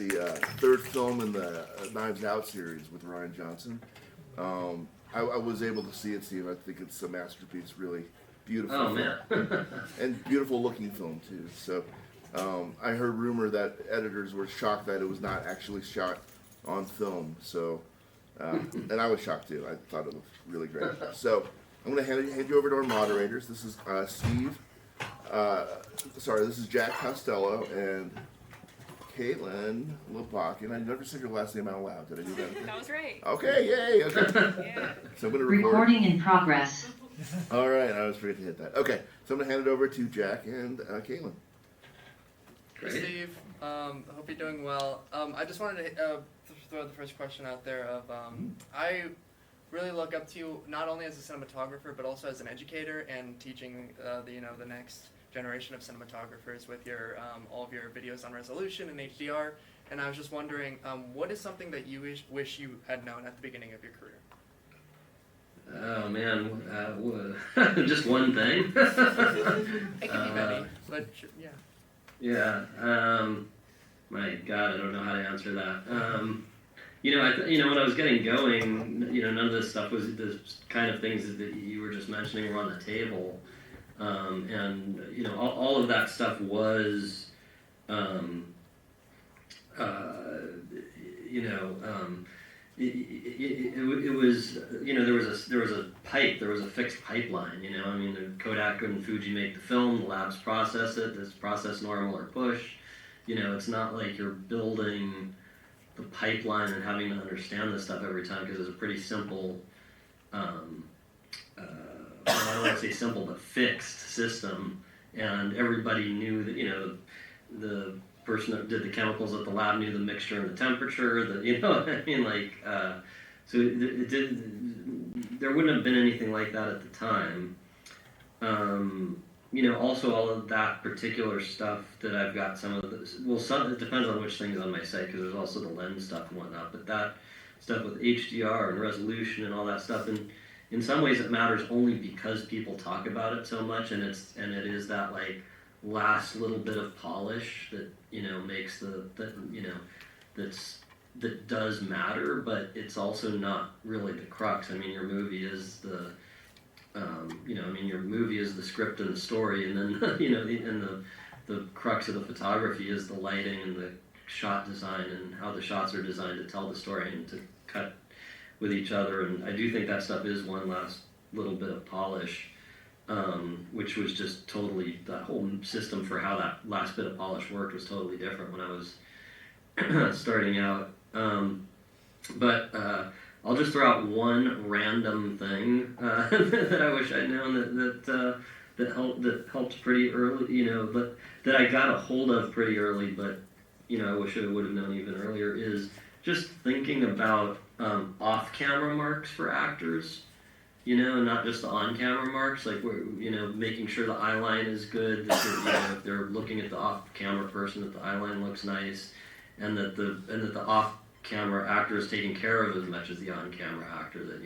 the third film in the Knives Out series with Ryan Johnson. I was able to see it, Steve. I think it's a masterpiece, really beautiful. Oh, man. And beautiful looking film, too. So I heard rumor that editors were shocked that it was not actually shot on film. So, and I was shocked, too. I thought it looked really great. So I'm going to hand you over to our moderators. This is Steve. This is Jack Costello and Caitlin Lebakken. I never said your last name out loud. Did I do that? That was right. Okay, yay. Okay. Yeah. So I'm going to record. Recording in progress. All right, I was afraid to hit that. Okay, so I'm going to hand it over to Jack and Caitlin. Great. Hey Steve, hope you're doing well. I just wanted to throw the first question out there of, I really look up to you not only as a cinematographer but also as an educator and teaching the next generation of cinematographers with your all of your videos on resolution and HDR. And I was just wondering, what is something that you wish you had known at the beginning of your career? Oh man, just one thing. It can be many, but yeah. Yeah. My God, I don't know how to answer that. When I was getting going, none of this stuff was the kind of things that you were just mentioning were on the table, and all of that stuff was, it was there was a fixed pipeline. The Kodak and Fuji make the film, the labs process it. This process normal or push. It's not like you're building the pipeline and having to understand this stuff every time because it's a pretty simple. I don't want to say simple, but fixed system, and everybody knew that the person that did the chemicals at the lab knew the mixture and the temperature. There wouldn't have been anything like that at the time. Also all of that particular stuff that I've got it depends on which thing's on my site because there's also the lens stuff and whatnot, but that stuff with HDR and resolution and all that stuff, and in some ways it matters only because people talk about it so much, and it is that like last little bit of polish that makes that does matter, but it's also not really the crux. Your movie is the your movie is the script and the story, and then the crux of the photography is the lighting and the shot design and how the shots are designed to tell the story and to cut with each other. And I do think that stuff is one last little bit of polish, which was just totally, that whole system for how that last bit of polish worked was totally different when I was starting out. But I'll just throw out one random thing that I wish I'd known that helped pretty early, that I got a hold of pretty early, but I wish I would have known even earlier, is just thinking about off-camera marks for actors, not just the on-camera marks, like making sure the eye line is good, that if they're looking at the off-camera person, that the eye line looks nice, and that the off-camera actor is taken care of as much as the on-camera actor. That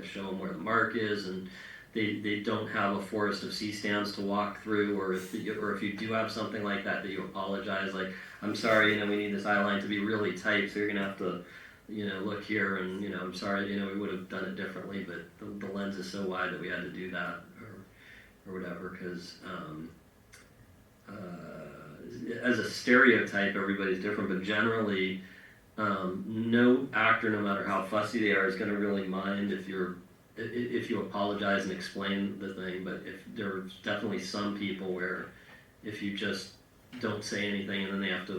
show them where the mark is, and they don't have a forest of C-stands to walk through, or if you do have something like that you apologize, like, I'm sorry, we need this eye line to be really tight, so you're gonna have to look here, and I'm sorry, we would have done it differently, but the lens is so wide that we had to do that, or whatever, because as a stereotype, everybody's different, but generally, no actor, no matter how fussy they are, is going to really mind if you apologize and explain the thing. But if there's definitely some people where if you just don't say anything and then they have to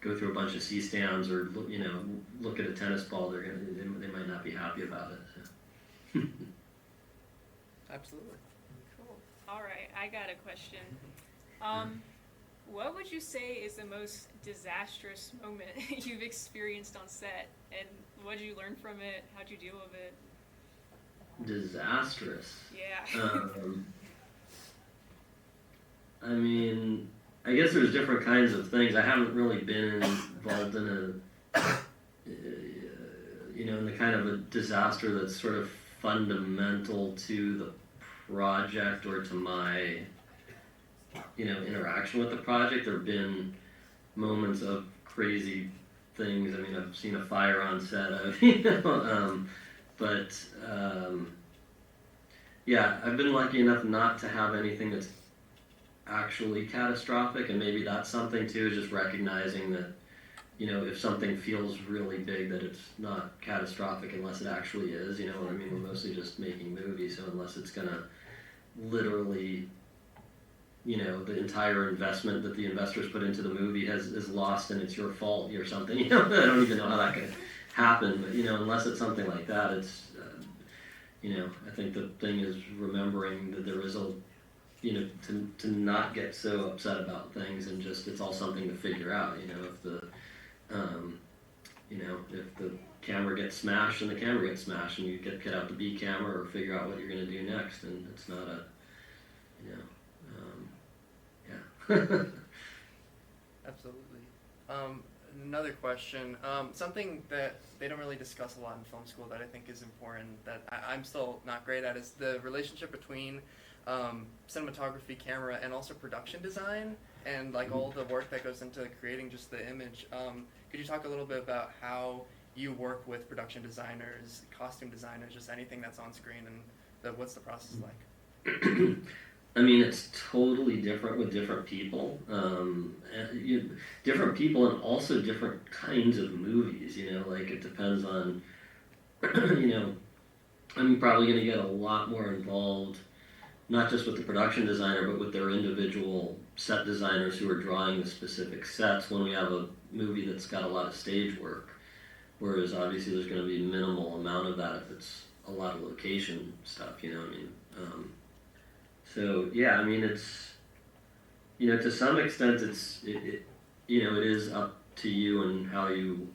go through a bunch of C-stands or look at a tennis ball, they might not be happy about it. So. Absolutely. Cool. All right, I got a question. What would you say is the most disastrous moment you've experienced on set, and what did you learn from it? How'd you deal with it? Disastrous. Yeah. I guess there's different kinds of things. I haven't really been involved in in the kind of a disaster that's sort of fundamental to the project or to my interaction with the project. There have been moments of crazy things. I mean, I've seen a fire on set. But yeah, I've been lucky enough not to have anything that's actually catastrophic, and maybe that's something too, is just recognizing that, if something feels really big, that it's not catastrophic unless it actually is. You know what I mean? We're mostly just making movies, so unless it's gonna literally, the entire investment that the investors put into the movie is lost and it's your fault or something. I don't even know how that could happen, but unless it's something like that, it's I think the thing is remembering that there is to not get so upset about things, and just it's all something to figure out. If the camera gets smashed, and the camera gets smashed, and you get out the B camera or figure out what you're going to do next, and it's not a yeah. Absolutely. Another question. Something that they don't really discuss a lot in film school that I think is important, that I'm still not great at, is the relationship between cinematography, camera, and also production design, and like all the work that goes into creating just the image. Could you talk a little bit about how you work with production designers, costume designers, just anything that's on screen, and what's the process like? I mean, it's totally different with different people. Different people, and also different kinds of movies. Like it depends on, I'm probably going to get a lot more involved, not just with the production designer, but with their individual set designers who are drawing the specific sets when we have a movie that's got a lot of stage work. Whereas obviously there's going to be minimal amount of that if it's a lot of location stuff, So yeah, I mean, it's, to some extent it is up to you and how you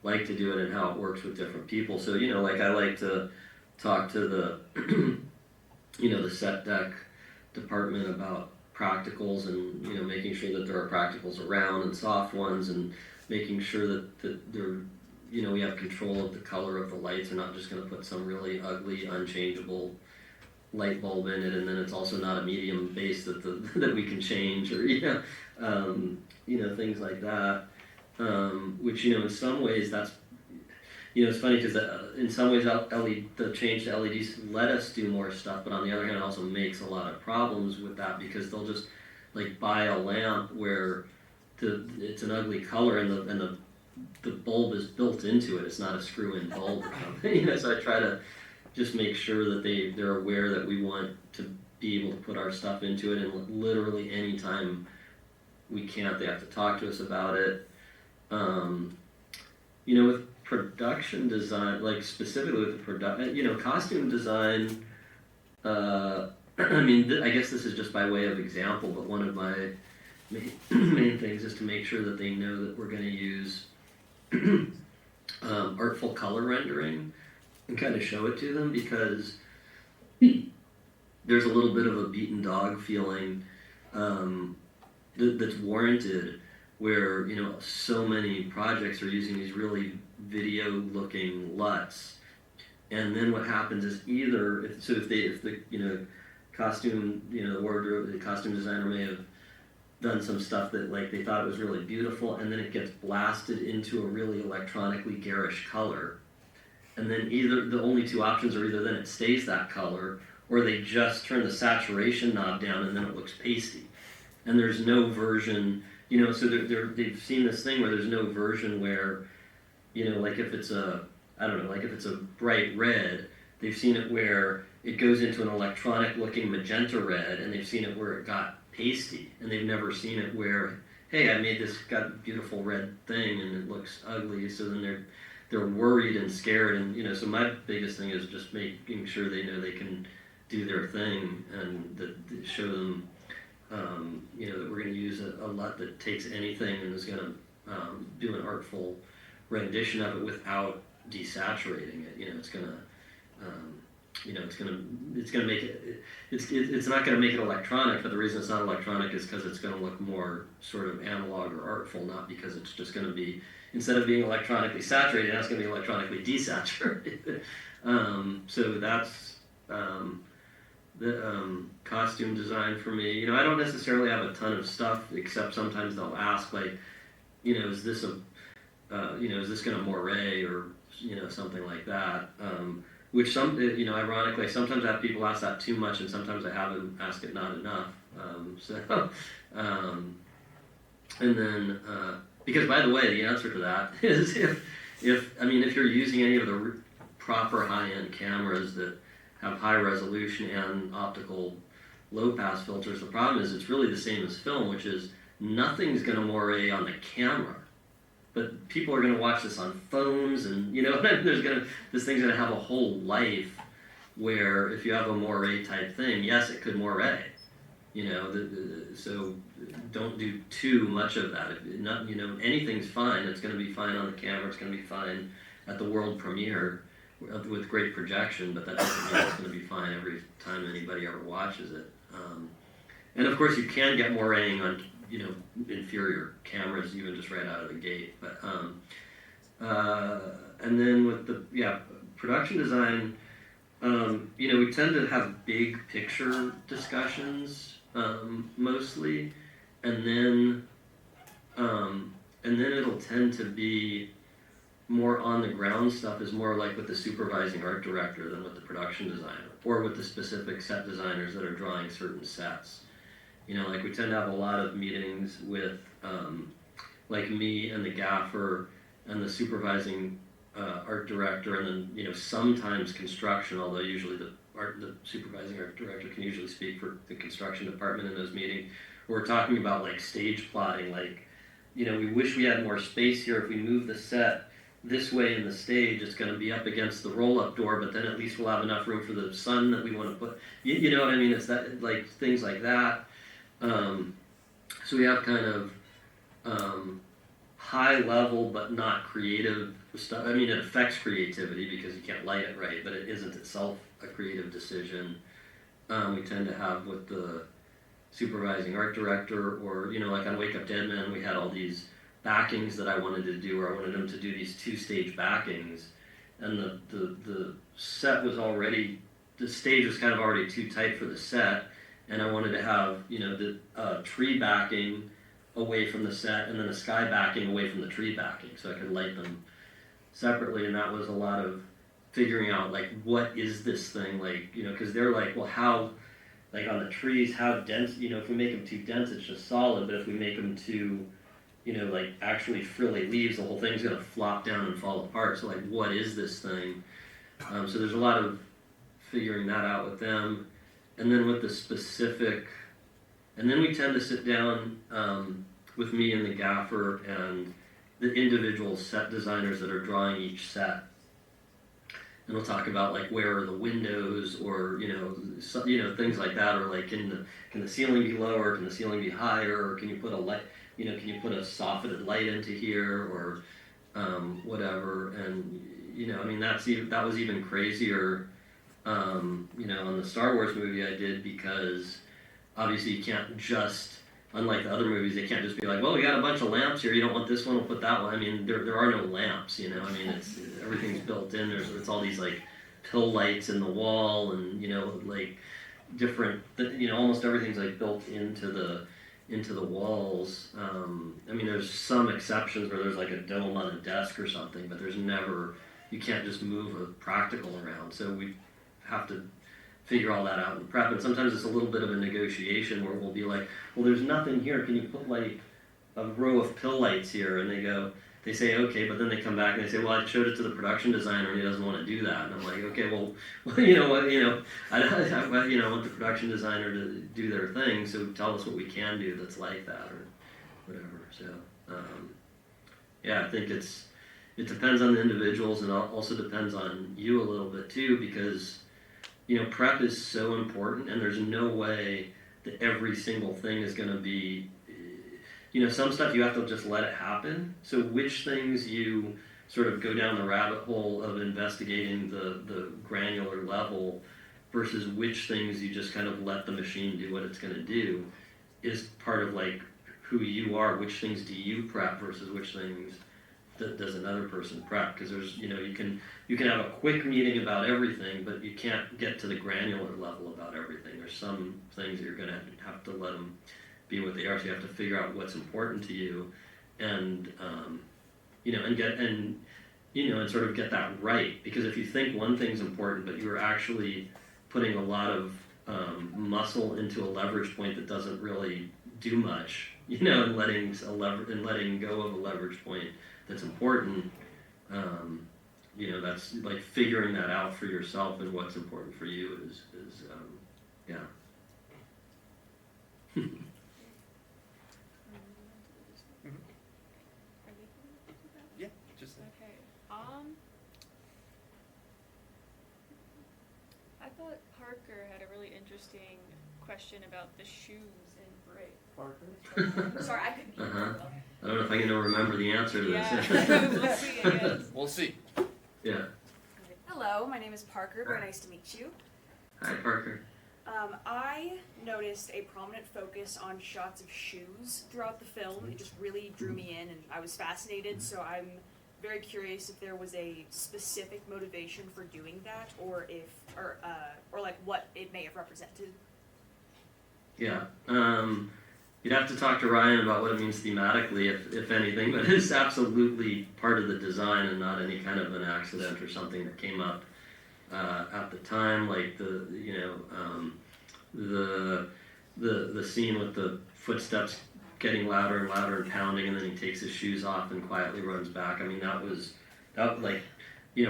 like to do it and how it works with different people. So, like I like to talk to the, the set deck department about practicals, and, making sure that there are practicals around and soft ones, and making sure that they're, we have control of the color of the lights. We're not just going to put some really ugly, unchangeable light bulb in it, and then it's also not a medium base that that we can change, or things like that. Which in some ways that's it's funny because in some ways the change to LEDs let us do more stuff, but on the other hand, it also makes a lot of problems with that, because they'll just like buy a lamp where it's an ugly color, and the bulb is built into it. It's not a screw-in bulb or something. So I try to just make sure that they're aware that we want to be able to put our stuff into it, and literally anytime we can't, they have to talk to us about it. With production design, like specifically with the costume design, I mean, I guess this is just by way of example, but one of my main things is to make sure that they know that we're going to use artful color rendering and kind of show it to them, because there's a little bit of a beaten dog feeling that's warranted, where so many projects are using these really video looking LUTs, and then what happens is either if the costume the wardrobe, the costume designer may have done some stuff that like they thought it was really beautiful, and then it gets blasted into a really electronically garish color. And then either the only two options are either then it stays that color, or they just turn the saturation knob down and then it looks pasty. And there's no version, so they've seen this thing where there's no version where, like if it's like if it's a bright red, they've seen it where it goes into an electronic looking magenta red, and they've seen it where it got pasty, and they've never seen it where, hey, I made this got a beautiful red thing and it looks ugly. So then they're worried and scared, and so my biggest thing is just making sure they know they can do their thing, and that show them that we're going to use a LUT that takes anything and is going to do an artful rendition of it without desaturating it. It's going to it's going to make it, it's not going to make it electronic, but the reason it's not electronic is because it's going to look more sort of analog or artful, not because it's just going to be, instead of being electronically saturated, now it's going to be electronically desaturated. So that's the costume design for me. I don't necessarily have a ton of stuff, except sometimes they'll ask, like, is this a is this going to moray or something like that? Which ironically, sometimes I have people ask that too much, and sometimes I have them ask it not enough. And then because by the way, the answer to that is if you're using any of the proper high-end cameras that have high resolution and optical low pass filters, the problem is it's really the same as film, which is nothing's going to moray on the camera. But people are going to watch this on phones, and this thing's going to have a whole life. Where if you have a moray type thing, yes, it could moray. So don't do too much of that. Anything's fine. It's going to be fine on the camera. It's going to be fine at the world premiere with great projection. But that doesn't mean it's going to be fine every time anybody ever watches it. And of course, you can get moraying on inferior cameras even just right out of the gate. But and then with the production design, we tend to have big picture discussions mostly, and then it'll tend to be more on the ground stuff is more like with the supervising art director than with the production designer or with the specific set designers that are drawing certain sets. Like we tend to have a lot of meetings with like me and the gaffer and the supervising art director, and then sometimes construction, although usually the supervising art director can usually speak for the construction department in those meetings. We're talking about like stage plotting, like we wish we had more space here. If we move the set this way in the stage, it's going to be up against the roll-up door, but then at least we'll have enough room for the sun that we want to put. You know what I mean? It's that, like, things like that. So we have kind of high level but not creative stuff. I mean, it affects creativity because you can't light it right, but it isn't itself a creative decision. We tend to have with the supervising art director, or like on Wake Up Dead Man, we had all these backings that I wanted to do, or I wanted them to do these 2-stage backings, and the set was already, the stage was kind of already too tight for the set, and I wanted to have the tree backing away from the set, and then a sky backing away from the tree backing, so I could light them separately. And that was a lot of figuring out, like, what is this thing, like, because they're like, well, how, like on the trees, how dense, if we make them too dense, it's just solid, but if we make them too like actually frilly leaves, the whole thing's going to flop down and fall apart. So like, what is this thing? So there's a lot of figuring that out with them. And then with the specific, and then we tend to sit down with me and the gaffer and the individual set designers that are drawing each set. And we'll talk about like, where are the windows, or things like that, or like, can the ceiling be lower, can the ceiling be higher, or can you put a light, can you put a softened light into here, or whatever. And that was even crazier on the Star Wars movie I did, because obviously you can't just, unlike the other movies, they can't just be like, well, we got a bunch of lamps here, you don't want this one, we'll put that one. I mean, there are no lamps, it's everything's built in. It's all these like pill lights in the wall, and like different, almost everything's like built into the walls. There's some exceptions where there's like a dome on a desk or something, but there's never, you can't just move a practical around. So we have to figure all that out in prep, and sometimes it's a little bit of a negotiation where we'll be like, well, there's nothing here, can you put like a row of pill lights here? And they say okay, but then they come back and they say, well, I showed it to the production designer and he doesn't want to do that. And I'm like, okay, well, I want the production designer to do their thing, so tell us what we can do that's like that, or whatever. So I think it depends on the individuals, and also depends on you a little bit too, because prep is so important, and there's no way that every single thing is going to be, some stuff you have to just let it happen. So which things you sort of go down the rabbit hole of investigating the granular level versus which things you just kind of let the machine do what it's going to do is part of like who you are. Which things do you prep versus which things does another person prep? Because there's, you can have a quick meeting about everything, but you can't get to the granular level about everything. There's some things that you're going to have to let them be what they are. So you have to figure out what's important to you, and and sort of get that right. Because if you think one thing's important, but you're actually putting a lot of muscle into a leverage point that doesn't really do much, and letting go of a leverage point that's important. That's like figuring that out for yourself and what's important for you is yeah. Yeah, just Okay. I thought Parker had a really interesting question about the shoes in Brick. Parker. Sorry, I couldn't hear Uh-huh. you well. I don't know if I'm gonna remember the answer to Yeah, this. we'll see, I guess. We'll see. Yeah. Hello, my name is Parker. Very nice to meet you. Hi, Parker. I noticed a prominent focus on shots of shoes throughout the film. It just really drew me in, and I was fascinated. So I'm very curious if there was a specific motivation for doing that, or like what it may have represented. Yeah. You'd have to talk to Ryan about what it means thematically, if anything, but it's absolutely part of the design and not any kind of an accident or something that came up at the time, like the scene with the footsteps getting louder and louder and pounding, and then he takes his shoes off and quietly runs back. I mean,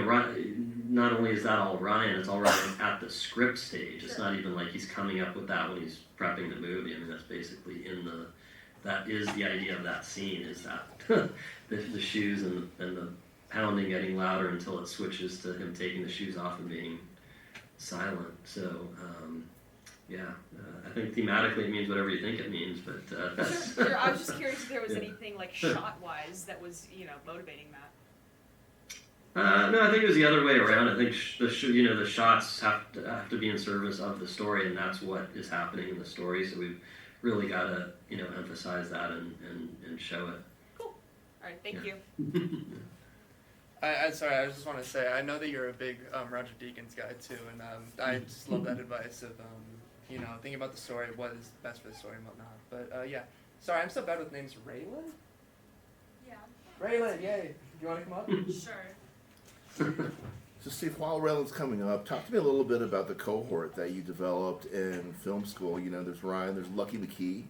Ryan, not only is that all Ryan, it's all Ryan at the script stage. It's not even like he's coming up with that when he's prepping the movie. I mean, that's basically that is the idea of that scene, is that the shoes and the pounding getting louder until it switches to him taking the shoes off and being silent. So, I think thematically it means whatever you think it means, but that's... Sure, I was just curious if there was Yeah. anything like shot-wise that was, motivating that. No, I think it was the other way around. I think the shots have to be in service of the story, and that's what is happening in the story. So we've really got to emphasize that and show it. Cool. All right, thank Yeah. you. I'm sorry, I just want to say, I know that you're a big Roger Deakins guy too, and I just love that advice of, thinking about the story, what is best for the story and whatnot. But yeah, sorry, I'm so bad with names. Raylan? Yeah. Raylan, yay. Do you want to come up? Sure. So Steve, while Raylan's coming up, talk to me a little bit about the cohort that you developed in film school. There's Ryan, there's Lucky McKee,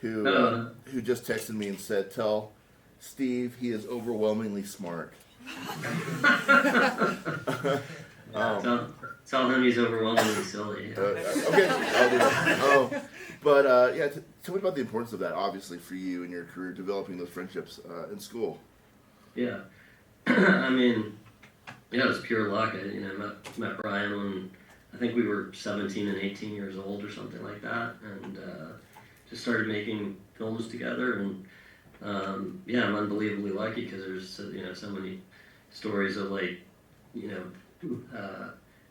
who just texted me and said, "Tell Steve he is overwhelmingly smart." Tell him he's overwhelmingly silly. Okay, I'll do that. But tell me about the importance of that, obviously, for you in your career, developing those friendships in school. Yeah, I mean, it was pure luck. I met Brian when I think we were 17 and 18 years old or something like that, and just started making films together. And I'm unbelievably lucky because there's so many stories of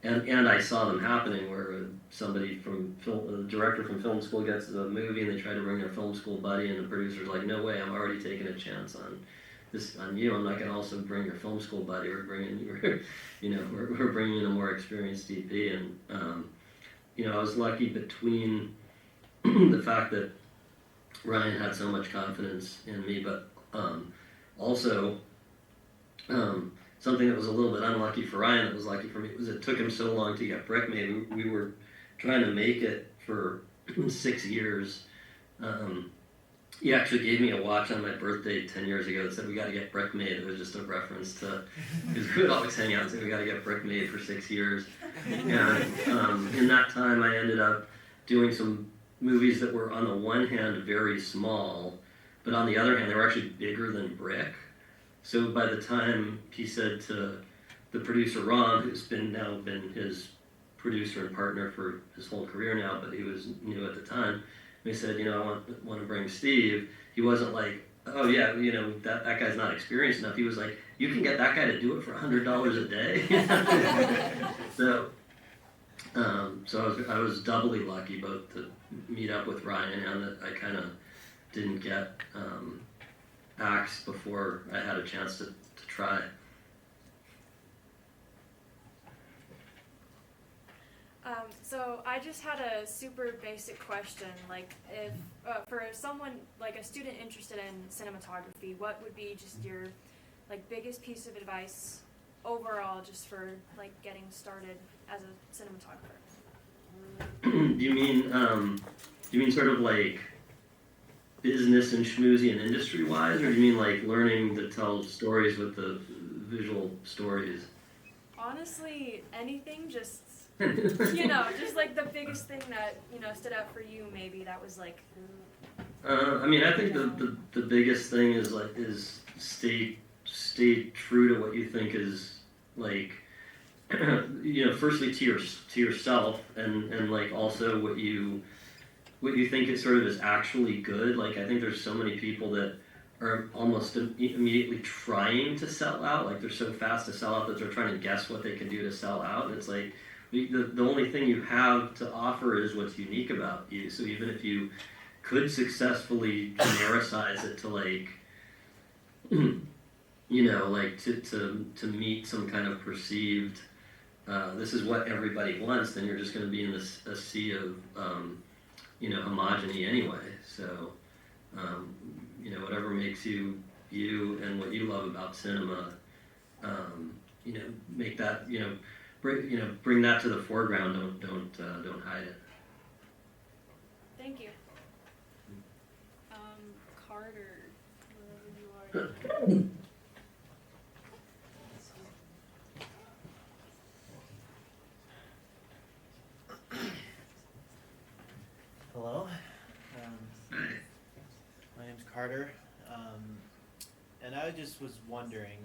and I saw them happening where somebody a director from film school gets the movie and they try to bring their film school buddy, and the producer's like, "No way, I'm already taking a chance on you. I'm not going to also bring your film school buddy. We're bringing in a more experienced DP." And I was lucky between the fact that Ryan had so much confidence in me, but also something that was a little bit unlucky for Ryan that was lucky for me was it took him so long to get Brick made. We were trying to make it for 6 years. He actually gave me a watch on my birthday 10 years ago that said, "We got to get Brick made." It was just a reference to, because we would always hang out and say, "We got to get Brick made" for 6 years. And in that time, I ended up doing some movies that were, on the one hand, very small, but on the other hand, they were actually bigger than Brick. So by the time he said to the producer, Ron, who's now been his producer and partner for his whole career now, but he was new at the time, he said, "I want to bring Steve." He wasn't like, "Oh yeah, that guy's not experienced enough." He was like, "You can get that guy to do it for $100 a day." So I was doubly lucky both to meet up with Ryan and that I kind of didn't get axed before I had a chance to try. So I just had a super basic question. Like, if for someone like a student interested in cinematography, what would be just your like biggest piece of advice overall, just for like getting started as a cinematographer? Do you mean sort of like business and schmoozy and industry wise, or do you mean like learning to tell stories with the visual stories? Honestly, anything. Just just like the biggest thing that stood out for you. Maybe that was like. I mean, I think the biggest thing is stay true to what you think is like, firstly to yourself, and like also what you think is sort of is actually good. Like, I think there's so many people that are almost immediately trying to sell out. Like, they're so fast to sell out that they're trying to guess what they can do to sell out. And it's like the only thing you have to offer is what's unique about you. So even if you could successfully genericize it to like, like to meet some kind of perceived, this is what everybody wants, then you're just going to be in a sea of, homogeny anyway. So, whatever makes you and what you love about cinema, make that, bring that to the foreground. Don't hide it. Thank you. Carter, wherever you are. Hello, my name's Carter, and I just was wondering,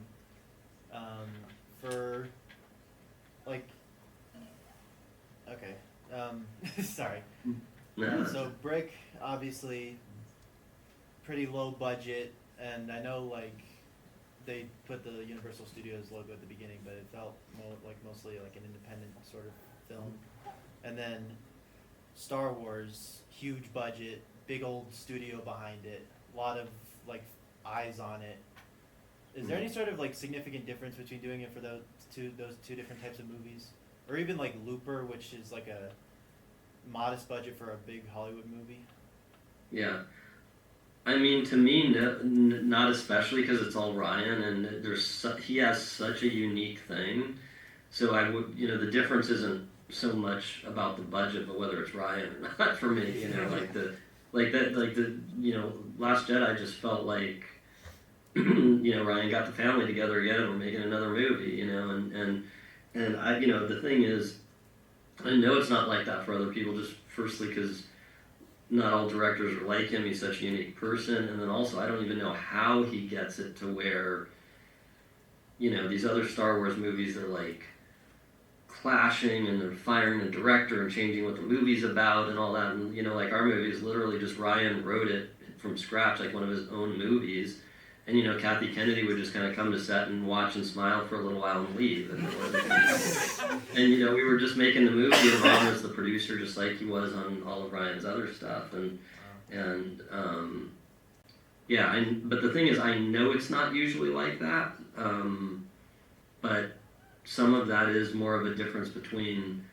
for, like, okay, sorry. So Brick, obviously, pretty low budget, and I know, like, they put the Universal Studios logo at the beginning, but it felt mostly like an independent sort of film. And then Star Wars, huge budget, big old studio behind it, a lot of like eyes on it. Is there any sort of like significant difference between doing it for those two different types of movies, or even like Looper, which is like a modest budget for a big Hollywood movie? Yeah. I mean, to me, not especially, because it's all Ryan, and he has such a unique thing. So I would, the difference isn't so much about the budget, but whether it's Ryan or not for me. Last Jedi just felt like, Ryan got the family together again, and we're making another movie, and I, the thing is, I know it's not like that for other people. Just firstly, because not all directors are like him. He's such a unique person, and then also I don't even know how he gets it to where, these other Star Wars movies are like clashing, and they're firing the director and changing what the movie's about and all that. And like our movie is literally just Ryan wrote it from scratch, like one of his own movies. And Kathy Kennedy would just kind of come to set and watch and smile for a little while and leave. And we were just making the movie, and Ron was the producer, just like he was on all of Ryan's other stuff. But the thing is, I know it's not usually like that. But some of that is more of a difference between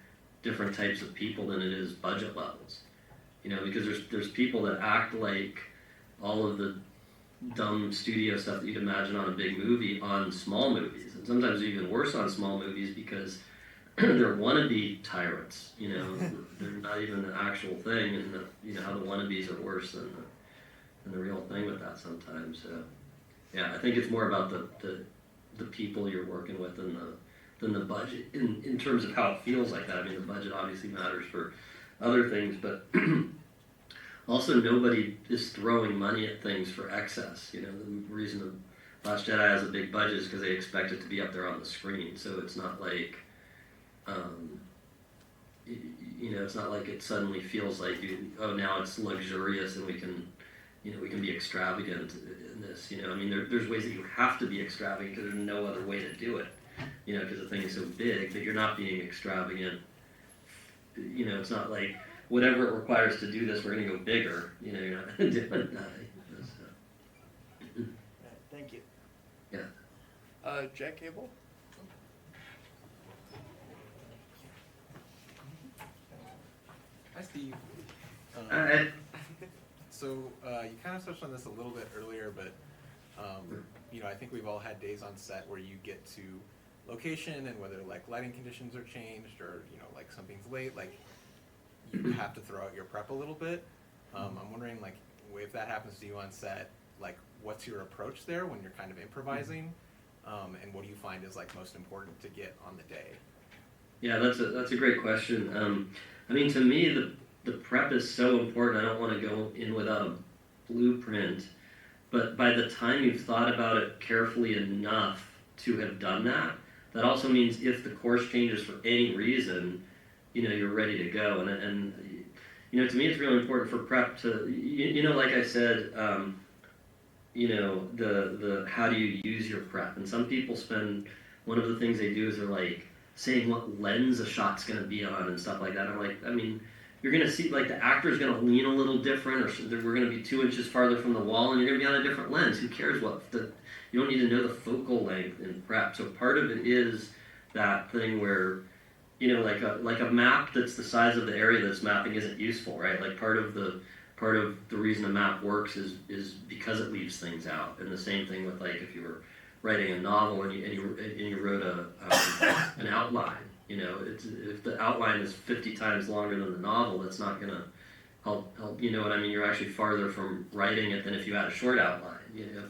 different types of people than it is budget levels. Because there's people that act like all of the dumb studio stuff that you'd imagine on a big movie on small movies, and sometimes even worse on small movies because they're wannabe tyrants. They're not even the actual thing, and how the wannabes are worse than the real thing with that sometimes. So yeah, I think it's more about the people you're working with than the budget in terms of how it feels like that. I mean, the budget obviously matters for other things, but also nobody is throwing money at things for excess. The reason the Last Jedi has a big budget is because they expect it to be up there on the screen. So it's not like, it's not like it suddenly feels like now it's luxurious and we can be extravagant in this. I mean, there's ways that you have to be extravagant because there's no other way to do it. Because the thing is so big that you're not being extravagant. It's not like whatever it requires to do this, we're going to go bigger. You're not doing that. Right, thank you. Yeah. Jack Cable? Hi, Steve. I, So you kind of touched on this a little bit earlier, but you know, I think we've all had days on set where you get to location and whether like lighting conditions are changed or you know like something's late, like you have to throw out your prep a little bit. I'm wondering like if that happens to you on set, like what's your approach there when you're kind of improvising, and what do you find is like most important to get on the day? yeah, that's a great question. I mean, to me, the prep is so important. I don't want to go in without a blueprint, but by the time you've thought about it carefully enough to have done that, that also means if the course changes for any reason, you know, you're ready to go. And you know, to me, it's really important for prep to, you know, like I said, you know, the how do you use your prep? And some people spend, one of the things they do is they're like saying what lens a shot's going to be on and stuff like that. I'm like, I mean, you're going to see, like, the actor's going to lean a little different, or we're going to be 2 inches farther from the wall, and you're going to be on a different lens. Who cares what the, you don't need to know the focal length in prep. So part of it is that thing where, you know, like a map that's the size of the area that's mapping isn't useful, right? Like part of the reason a map works is because it leaves things out. And the same thing with, like, if you were writing a novel and you wrote an outline. You know, if the outline is 50 times longer than the novel, that's not going to help. You know what I mean? You're actually farther from writing it than if you had a short outline. You know,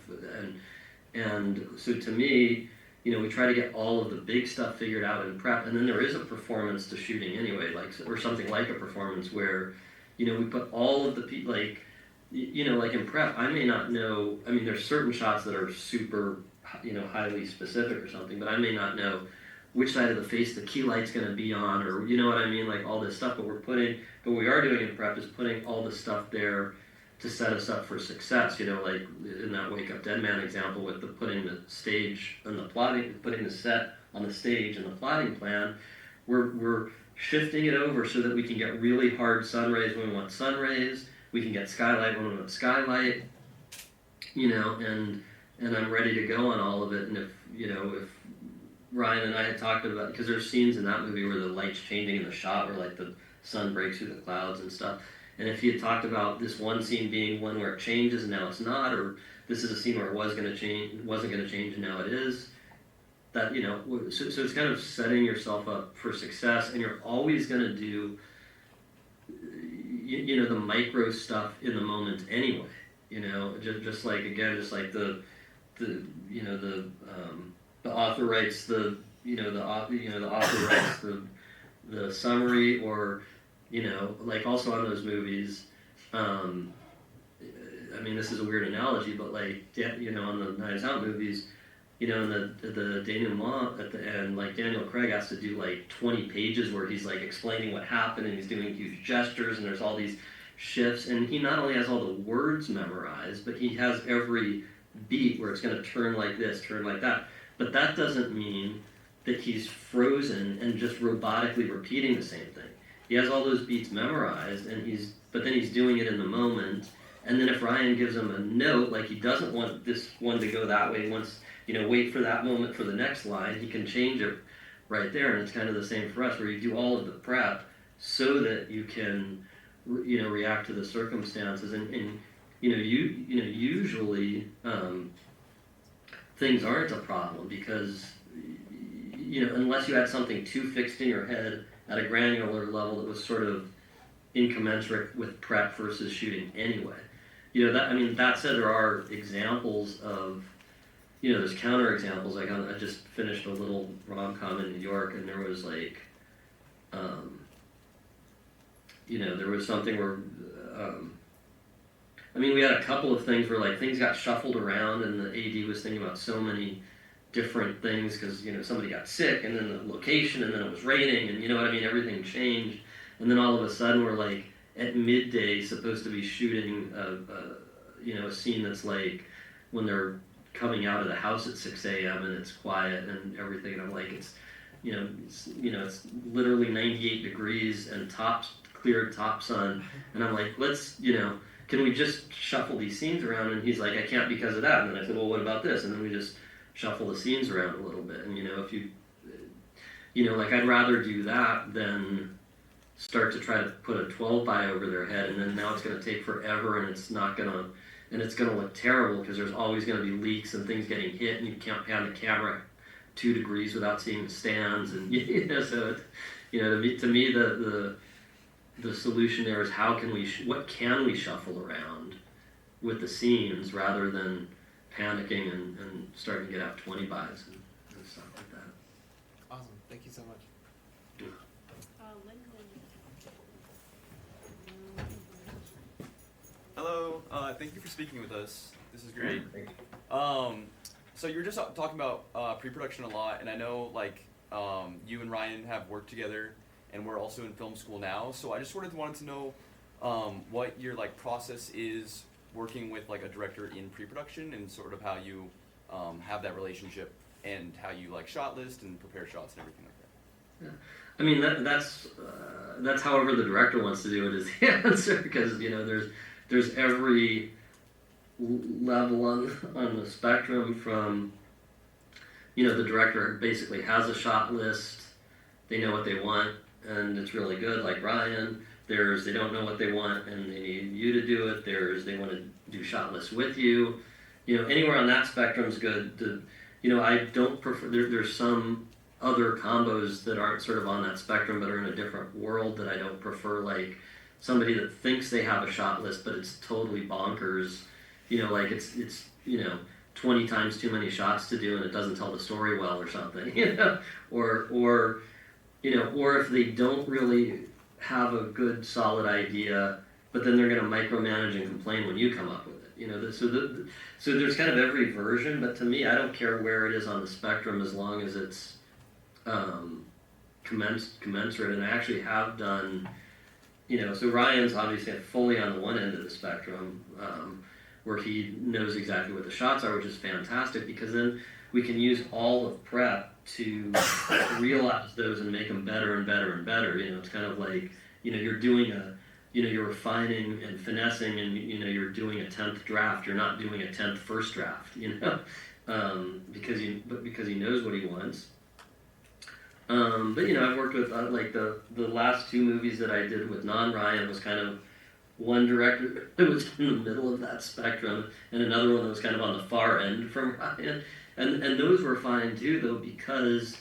and so to me, you know, we try to get all of the big stuff figured out in prep, and then there is a performance to shooting anyway, like, or something like a performance where, you know, we put all of the people, like, you know, like in prep, I may not know. I mean, there's certain shots that are super, you know, highly specific or something, but I may not know which side of the face the key light's going to be on, or you know what I mean, like all this stuff. But what we are doing in prep is putting all this stuff there to set us up for success. You know, like in that Wake Up Dead Man example with the putting the stage and the plotting, putting the set on the stage and the plotting plan, we're shifting it over so that we can get really hard sun rays when we want sun rays. We can get skylight when we want skylight. You know, and I'm ready to go on all of it. And if Ryan and I had talked about, because there's scenes in that movie where the light's changing in the shot, where like the sun breaks through the clouds and stuff. And if he had talked about this one scene being one where it changes and now it's not, or this is a scene where it wasn't going to change and now it is, that, you know, so it's kind of setting yourself up for success, and you're always going to do, you know, the micro stuff in the moment anyway. You know, just like the you know, the author writes the author writes the summary, or you know, like also on those movies, I mean, this is a weird analogy, but like, you know, on the Knives Out movies, you know, in the denouement at the end, like Daniel Craig has to do like 20 pages where he's like explaining what happened, and he's doing huge gestures, and there's all these shifts, and he not only has all the words memorized, but he has every beat where it's going to turn like this, turn like that. But that doesn't mean that he's frozen and just robotically repeating the same thing. He has all those beats memorized, but then he's doing it in the moment. And then if Ryan gives him a note, like he doesn't want this one to go that way, he wants, you know, wait for that moment for the next line, he can change it right there. And it's kind of the same for us, where you do all of the prep so that you can, you know, react to the circumstances. And you know, usually things aren't a problem because, you know, unless you had something too fixed in your head at a granular level that was sort of incommensurate with prep versus shooting anyway. You know, that said, there are examples of, you know, there's counter examples. Like I just finished a little rom-com in New York, and there was like, you know, there was something where, I mean, we had a couple of things where like things got shuffled around, and the AD was thinking about so many different things because, you know, somebody got sick, and then the location, and then it was raining, and you know what I mean, everything changed, and then all of a sudden we're like at midday supposed to be shooting you know, a scene that's like when they're coming out of the house at 6 a.m. and it's quiet and everything, and I'm like, it's literally 98 degrees and cleared top sun, and I'm like, let's, you know, can we just shuffle these scenes around? And he's like, I can't because of that. And then I said, well, what about this? And then we just shuffle the scenes around a little bit. And, you know, if you know, like I'd rather do that than, start to try to put a 12 by over their head, and then now it's going to take forever, and it's not going to, and it's going to look terrible because there's always going to be leaks and things getting hit, and you can't pan the camera 2 degrees without seeing the stands, and so it, to me the solution there is how can we what can we shuffle around with the scenes rather than panicking and starting to get out 20 buys and stuff like that. Awesome. Thank you so much. Hello, thank you for speaking with us. This is great. Thank you. So you were just talking about pre-production a lot, and I know like you and Ryan have worked together, and we're also in film school now. So I just wanted to know what your like process is working with like a director in pre-production, and sort of how you have that relationship, and how you like shot list and prepare shots and everything like that. Yeah. I mean that's however the director wants to do it is the answer, because there's every level on the spectrum from the director basically has a shot list, they know what they want and it's really good, like Ryan. There's they don't know what they want and they need you to do it. There's they want to do shot lists with you. Anywhere on that spectrum is good. I don't prefer there's some other combos that aren't sort of on that spectrum but are in a different world that I don't prefer, like somebody that thinks they have a shot list but it's totally bonkers, like it's 20 times too many shots to do and it doesn't tell the story well or something, or if they don't really have a good solid idea but then they're going to micromanage and complain when you come up with it, so there's kind of every version, but to me I don't care where it is on the spectrum as long as it's commensurate. And I actually have done, so Ryan's obviously fully on the one end of the spectrum, where he knows exactly what the shots are, which is fantastic because then we can use all of prep to realize those and make them better and better and better. It's kind of like, you're doing you're refining and finessing and, you're doing a 10th draft. You're not doing a 10th first draft, because he knows what he wants. But I've worked with like the last 2 movies that I did with non-Ryan was kind of one director that was in the middle of that spectrum and another one that was kind of on the far end from Ryan, and those were fine too though, because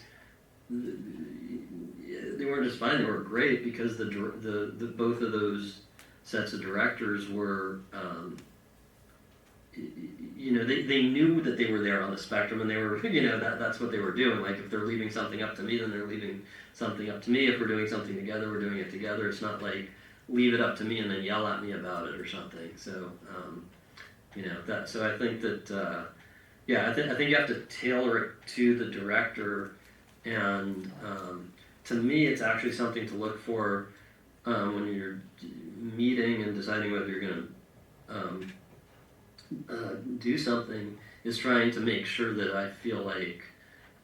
they weren't just fine, they were great because the both of those sets of directors were they knew that they were there on the spectrum and they were, that's what they were doing. Like if they're leaving something up to me, then they're leaving something up to me. If we're doing something together, we're doing it together. It's not like leave it up to me and then yell at me about it or something. So, so I think that, I think you have to tailor it to the director, and to me, it's actually something to look for when you're meeting and deciding whether you're going to do something, is trying to make sure that I feel like,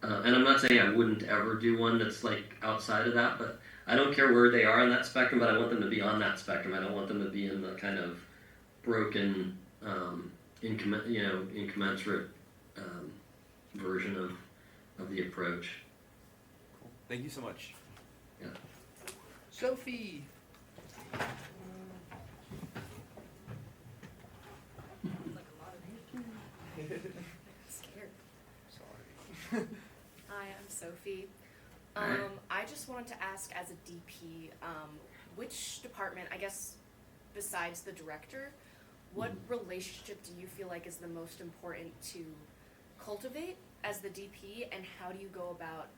and I'm not saying I wouldn't ever do one that's like outside of that, but I don't care where they are on that spectrum, but I want them to be on that spectrum. I don't want them to be in the kind of broken, incommensurate version of the approach. Cool. Thank you so much. Yeah. Sophie. Scared. Sorry. Hi, I'm Sophie. Hi. I just wanted to ask, as a DP, which department, I guess, besides the director, what relationship do you feel like is the most important to cultivate as the DP, and how do you go about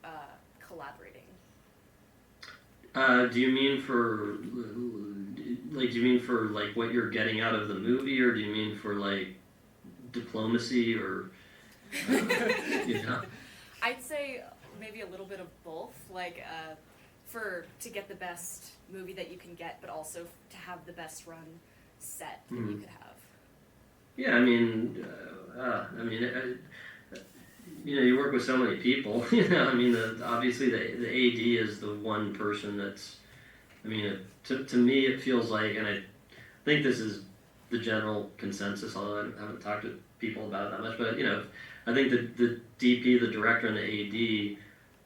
collaborating? Do you mean for what you're getting out of the movie, or do you mean for like diplomacy, or I'd say maybe a little bit of both, like to get the best movie that you can get, but also to have the best run set that you could have. Yeah, you work with so many people. Obviously the AD is the one person that's. To me it feels like, and I think this is the general consensus, although I haven't talked to people about it that much, but I think the DP, the director, and the AD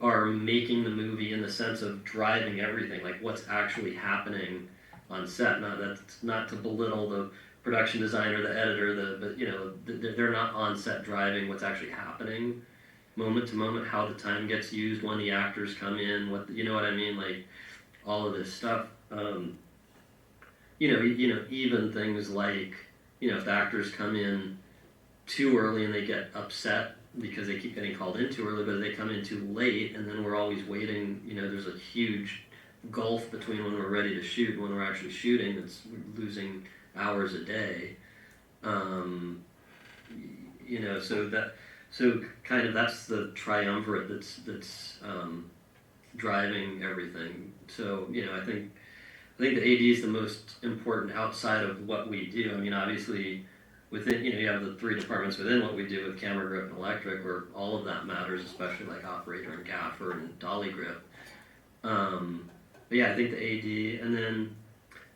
are making the movie in the sense of driving everything, like what's actually happening on set. That's not to belittle the production designer, the editor, but they're not on set driving what's actually happening, moment to moment, how the time gets used, when the actors come in, you know what I mean, like all of this stuff. Even things like, if the actors come in too early and they get upset because they keep getting called in too early, but they come in too late, and then we're always waiting. There's a huge gulf between when we're ready to shoot and when we're actually shooting. We're losing hours a day. So kind of that's the triumvirate that's driving everything. So I think the AD is the most important outside of what we do. I mean, obviously, within, you have the 3 departments within what we do with camera grip and electric, where all of that matters, especially like operator and gaffer and dolly grip. But yeah, I think the AD, and then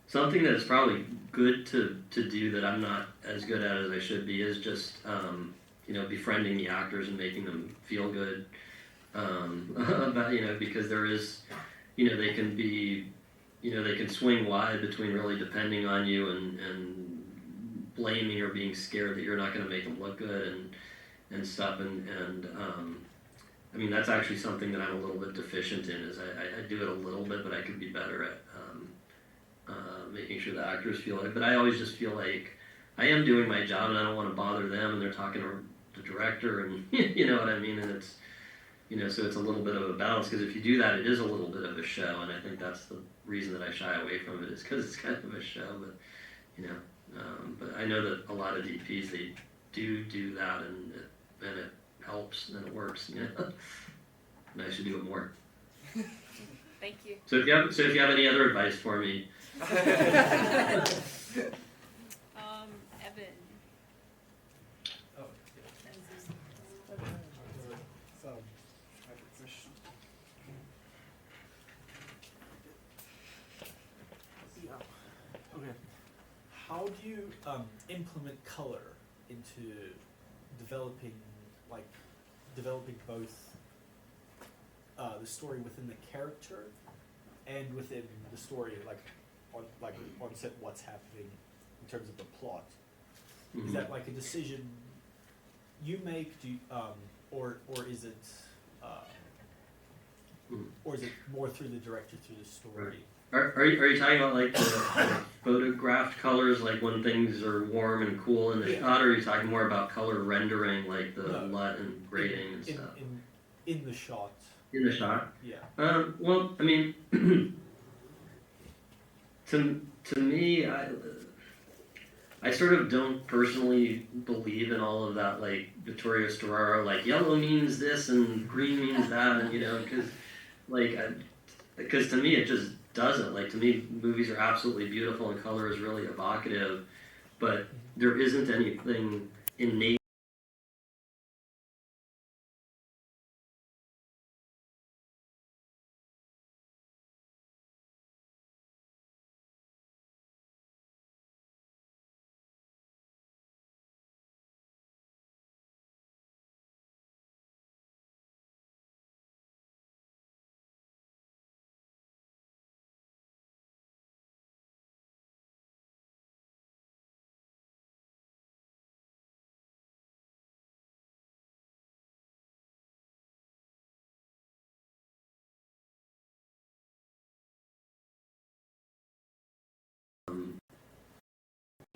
something that's probably good to do that I'm not as good at as I should be is just, befriending the actors and making them feel good about, because there is, they can be, they can swing wide between really depending on you and blaming or being scared that you're not going to make them look good and stuff. I mean, that's actually something that I'm a little bit deficient in. Is I do it a little bit, but I could be better at making sure the actors feel it. But I always just feel like I am doing my job, and I don't want to bother them, and they're talking to the director, and you know what I mean. And it's so it's a little bit of a balance, because if you do that, it is a little bit of a show, and I think that's the reason that I shy away from it, is because it's kind of a show. But but I know that a lot of DPs, they do that, and it helps and it works. And I should do it more. Thank you. So if you have any other advice for me, Evan. Oh, Okay. How do you implement color into developing both the story within the character and within the story, on set, what's happening in terms of the plot? Is that like a decision you make? Or is it more through the director, through the story? Are you talking about like the photographed colors, like when things are warm and cool in the shot, or are you talking more about color rendering, like the LUT and grading and stuff? In the shot. In the shot? Yeah. Well, I mean, to me, I sort of don't personally believe in all of that, like Vittorio Storaro, like yellow means this and green means that, and because to me it just doesn't. Like, to me, movies are absolutely beautiful and color is really evocative, but there isn't anything innate.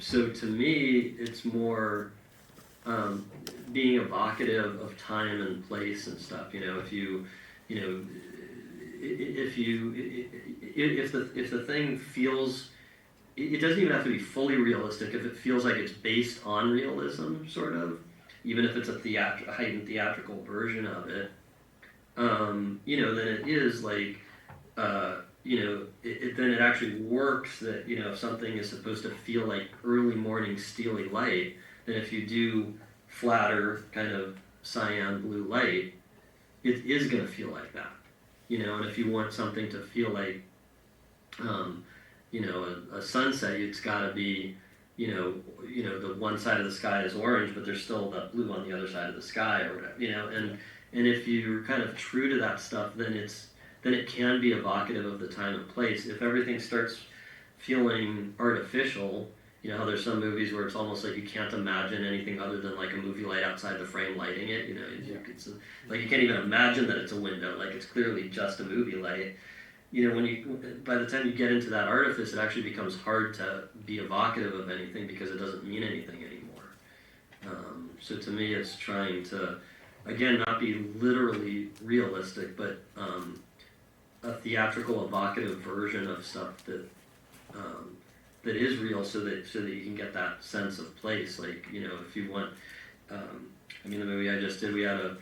So to me, it's more being evocative of time and place and stuff. If the thing feels, it doesn't even have to be fully realistic. If it feels like it's based on realism, sort of, even if it's a heightened theatrical version of it, then it is like. Then it actually works that, if something is supposed to feel like early morning steely light, then if you do flatter kind of cyan blue light, it is going to feel like that, and if you want something to feel like, a sunset, it's got to be, the one side of the sky is orange, but there's still that blue on the other side of the sky, or whatever, And if you're kind of true to that stuff, then it can be evocative of the time and place. If everything starts feeling artificial, you know how there's some movies where it's almost like you can't imagine anything other than like a movie light outside the frame lighting it. You know, it's like you can't even imagine that it's a window. Like it's clearly just a movie light. You know, by the time you get into that artifice, it actually becomes hard to be evocative of anything because it doesn't mean anything anymore. So to me, it's trying to, again, not be literally realistic, but a theatrical, evocative version of stuff that is real, so that you can get that sense of place. Like, you know, if you want, I mean, the movie I just did, we had a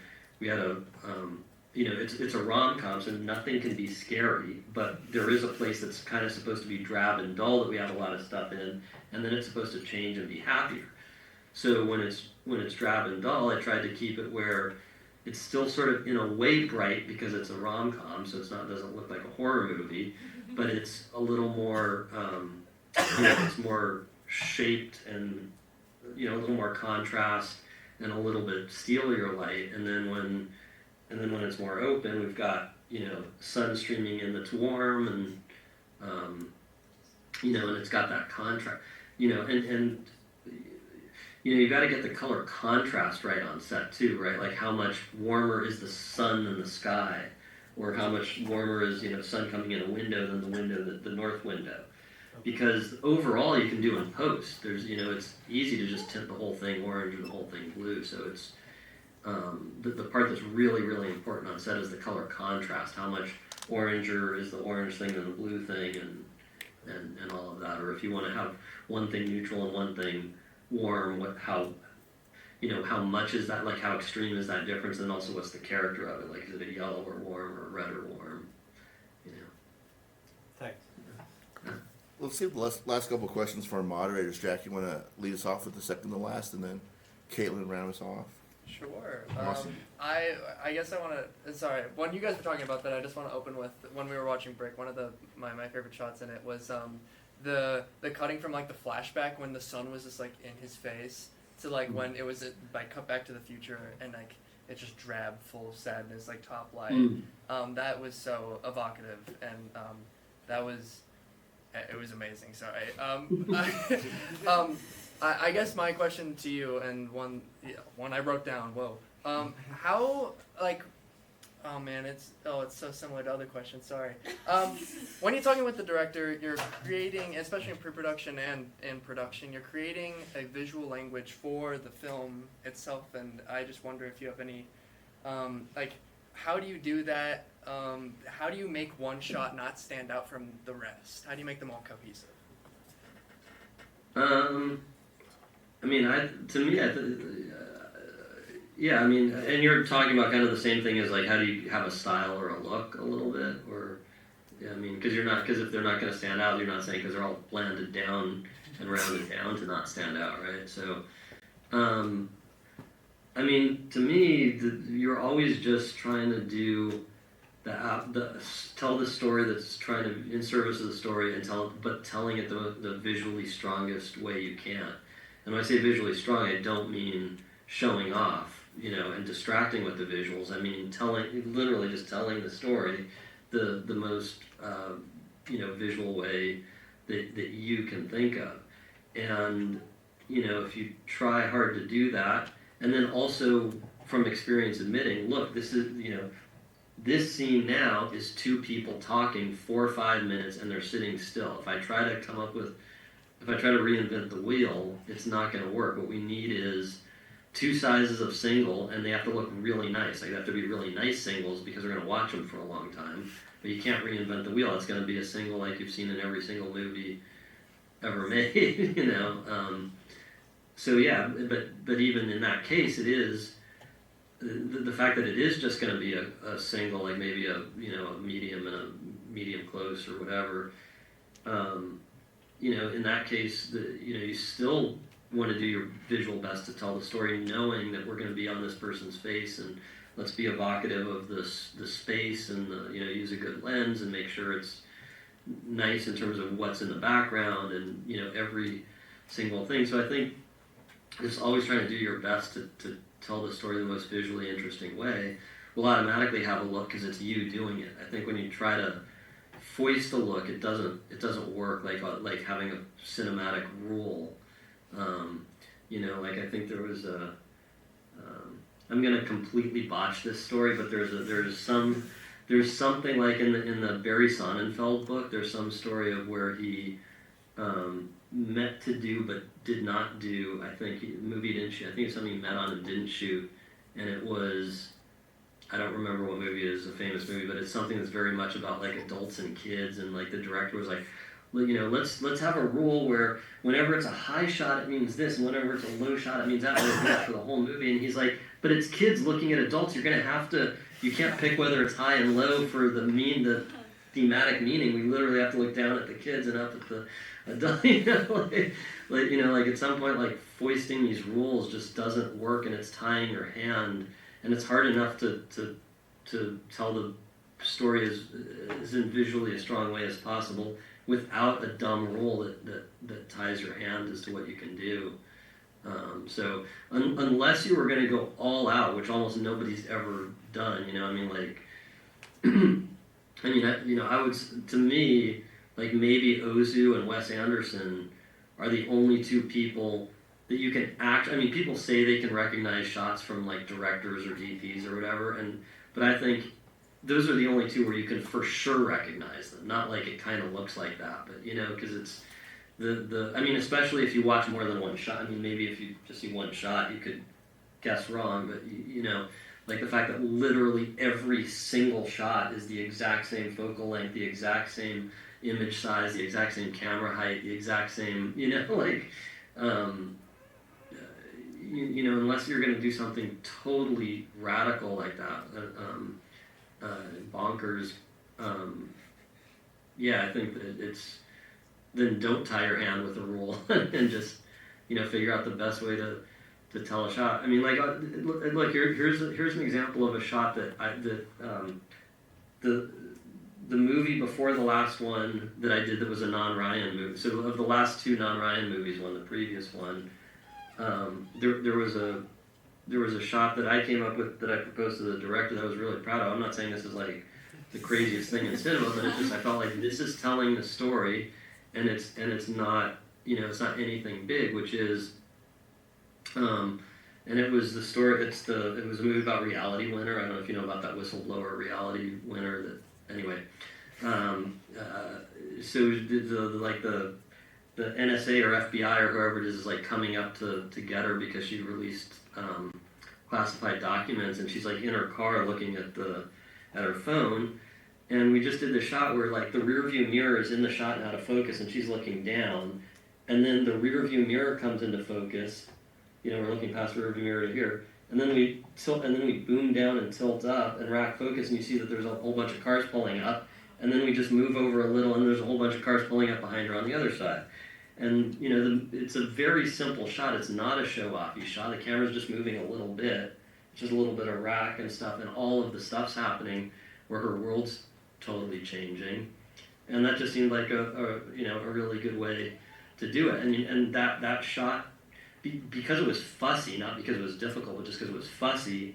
you know, it's a rom-com, so nothing can be scary, but there is a place that's kind of supposed to be drab and dull that we have a lot of stuff in, and then it's supposed to change and be happier. So when it's drab and dull, I tried to keep it where it's still sort of in a way bright because it's a rom-com, so doesn't look like a horror movie, but it's a little more, you know, it's more shaped and, you know, a little more contrast and a little bit steelier light, and then when it's more open, we've got, you know, sun streaming in that's warm, and you know, and it's got that contrast, you know, and you know, you got to get the color contrast right on set too, right? Like how much warmer is the sun than the sky, or how much warmer is, you know, sun coming in a window than the north window. Because overall, you can do in post. There's, you know, it's easy to just tint the whole thing orange or the whole thing blue. So it's the part that's really, really important on set is the color contrast. How much oranger is the orange thing than the blue thing, and all of that. Or if you want to have one thing neutral and one thing warm, how much is that? Like how extreme is that difference? And also, what's the character of it? Like, is it a yellow or warm or red or warm? You know. Thanks. Let's see the last couple of questions for our moderators. Jack, you want to lead us off with the second to last, and then Caitlin round us off? Sure. Awesome. I guess I want to. Sorry, when you guys were talking about that, I just want to open with when we were watching Brick. One of my favorite shots in it was the cutting from like the flashback when the sun was just like in his face to like when it was like cut back to the future and like it's just drab, full of sadness, like top light. That was so evocative, and that was. It was amazing. Sorry. I guess my question to you, and one I wrote down. Whoa. How like? Oh man, it's so similar to other questions. Sorry. When you're talking with the director, you're creating, especially in pre-production and in production, you're creating a visual language for the film itself. And I just wonder if you have any, like, how do you do that? How do you make one shot not stand out from the rest? How do you make them all cohesive? I mean, yeah, I mean, and you're talking about kind of the same thing as like, how do you have a style or a look a little bit, or, yeah, I mean, because if they're not going to stand out, you're not saying because they're all blended down and rounded down to not stand out, right? So, I mean, to me, you're always just trying to do tell the story that's trying to in service of the story and telling it the visually strongest way you can. And when I say visually strong, I don't mean showing off, you know, and distracting with the visuals. I mean literally just telling the story the most you know, visual way that you can think of. And you know, if you try hard to do that, and then also from experience admitting, look, this is, you know, this scene now is two people talking 4 or 5 minutes and they're sitting still. If I try to reinvent the wheel, it's not going to work. What we need is 2 sizes of single, and they have to look really nice. Like, they have to be really nice singles because we're going to watch them for a long time. But you can't reinvent the wheel. It's going to be a single like you've seen in every single movie ever made, you know. So yeah, but even in that case, it is the fact that it is just going to be a single, like maybe a medium and a medium close or whatever. You know, in that case, you still want to do your visual best to tell the story, knowing that we're going to be on this person's face, and let's be evocative of the space, and use a good lens and make sure it's nice in terms of what's in the background, and every single thing. So I think just always trying to do your best to tell the story the most visually interesting way, will automatically have a look because it's you doing it. I think when you try to foist a look, it doesn't work like having a cinematic rule. Like I think there was a. I'm gonna completely botch this story, but there's something like in the Barry Sonnenfeld book. There's some story of where he meant to do but did not do. I think movie he didn't shoot. I think it's something he met on and didn't shoot, and it was. I don't remember what movie it is, a famous movie, but it's something that's very much about like adults and kids, and like the director was like, well, let's have a rule where whenever it's a high shot it means this, and whenever it's a low shot it means that, and we'll do that for the whole movie. And he's like, but it's kids looking at adults. You're gonna have to. You can't pick whether it's high and low for the thematic meaning. We literally have to look down at the kids and up at the adult. Like at some point, like foisting these rules just doesn't work, and it's tying your hand. And it's hard enough to tell the story as in visually a strong way as possible without a dumb rule that ties your hand as to what you can do. So unless you were going to go all out, which almost nobody's ever done, I would, to me, like maybe Ozu and Wes Anderson are the only two people that you can people say they can recognize shots from like directors or DPs or whatever, but I think those are the only two where you can for sure recognize them. Not like it kind of looks like that, but because it's especially if you watch more than one shot. Maybe if you just see one shot, you could guess wrong, but like the fact that literally every single shot is the exact same focal length, the exact same image size, the exact same camera height, the exact same, unless you're going to do something totally radical like that, bonkers, I think that then don't tie your hand with a rule and just, figure out the best way to tell a shot. Look, here's an example of a shot that the movie before the last one that I did that was a non-Ryan movie. So of the last two non-Ryan movies, the previous one, there was a shot that I came up with that I proposed to the director that I was really proud of. I'm not saying this is like the craziest thing in cinema, but it's just I felt like this is telling the story, and it's not it's not anything big, which is and it was the story. It was a movie about reality winner. I don't know if you know about that whistleblower reality winner. That anyway. So the NSA or FBI or whoever it is like coming up to get her because she released classified documents, and she's like in her car looking at her phone, and we just did the shot where like the rear view mirror is in the shot and out of focus, and she's looking down, and then the rear view mirror comes into focus. We're looking past the rear view mirror to here, and then we tilt, and then we boom down and tilt up and rack focus, and you see that there's a whole bunch of cars pulling up. And then we just move over a little, and there's a whole bunch of cars pulling up behind her on the other side. And, it's a very simple shot. It's not a show-offy shot. The camera's just moving a little bit. It's just a little bit of rack and stuff, and all of the stuff's happening where her world's totally changing. And that just seemed like a really good way to do it. And that shot, because it was fussy, not because it was difficult, but just because it was fussy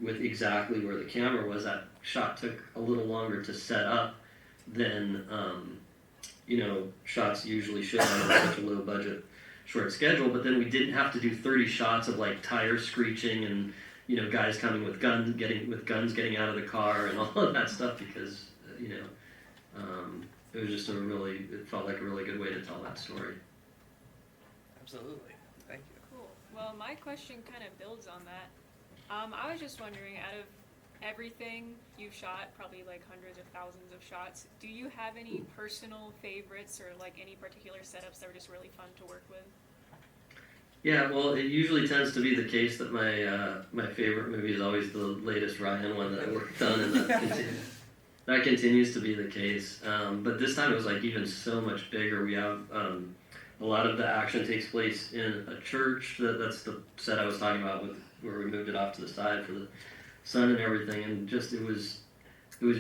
with exactly where the camera was, that shot took a little longer to set up than shots usually should on such a low budget short schedule. But then we didn't have to do 30 shots of like tires screeching and guys coming with guns getting out of the car and all of that stuff, because it was just it felt like a really good way to tell that story. Absolutely. Thank you. Cool. Well, my question kind of builds on that. I was just wondering, out of everything you've shot, probably like hundreds of thousands of shots, do you have any personal favorites or like any particular setups that were just really fun to work with? Yeah, well, it usually tends to be the case that my favorite movie is always the latest Ryan one that I worked on, and that continues to be the case. But this time it was like even so much bigger. We have a lot of the action takes place in a church. That's the set I was talking about where we moved it off to the side for the sun and everything, and just it was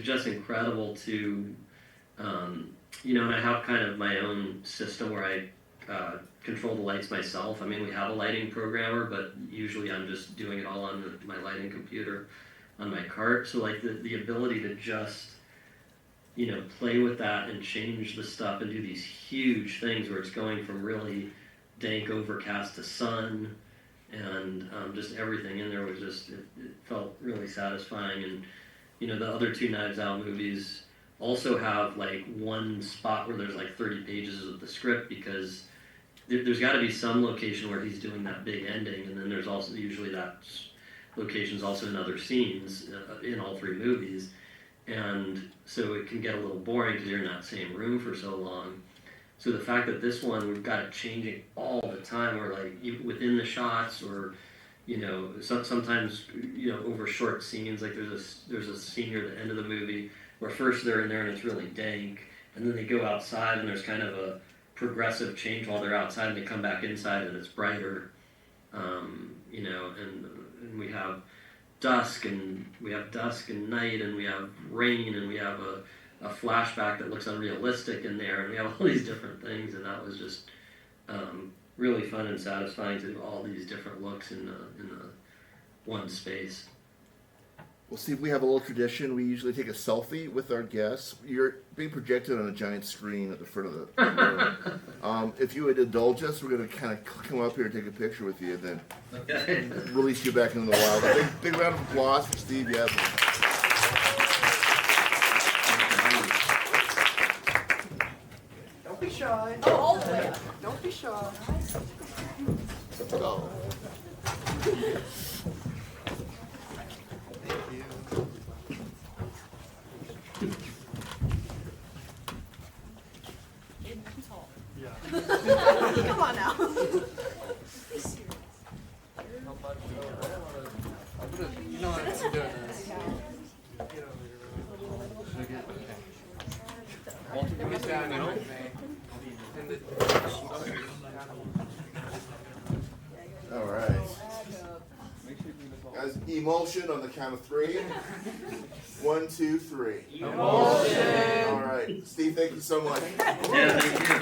just incredible to and I have kind of my own system where I control the lights myself. We have a lighting programmer, but usually I'm just doing it all on my lighting computer. on my cart. So like the ability to just, you know, play with that and change the stuff and do these huge things where it's going from really dank overcast to sun, and just everything in there was just, it felt really satisfying. And you know, the other two Knives Out movies also have like one spot where there's like 30 pages of the script, because there's got to be some location where he's doing that big ending, and then there's also usually that location's also in other scenes in all three movies, and so it can get a little boring because you're in that same room for so long. So the fact that this one, we've got it changing all the time, or like within the shots, or you know, sometimes, you know, over short scenes, like there's a scene near the end of the movie where first they're in there and it's really dank, and then they go outside and there's kind of a progressive change while they're outside, and they come back inside and it's brighter, you know, and we have dusk and night, and we have rain, and we have a flashback that looks unrealistic in there, and we have all these different things, and that was just really fun and satisfying to do all these different looks in the one space. Well, Steve, we have a little tradition. We usually take a selfie with our guests. You're being projected on a giant screen at the front of the room. If you would indulge us, we're going to kind of come up here and take a picture with you, and then Okay. release you back into the wild. A big round of applause for Steve Yedlin. Don't be shy. Oh, all the way up. Don't be shy. Oh. Come on now. You know what? I'm doing this. Walter, give me a down and with me. All right. Guys, emotion on the count of 3. 1, 2, 3. Emotion. All right. Steve, thank you so much. Yeah, thank you.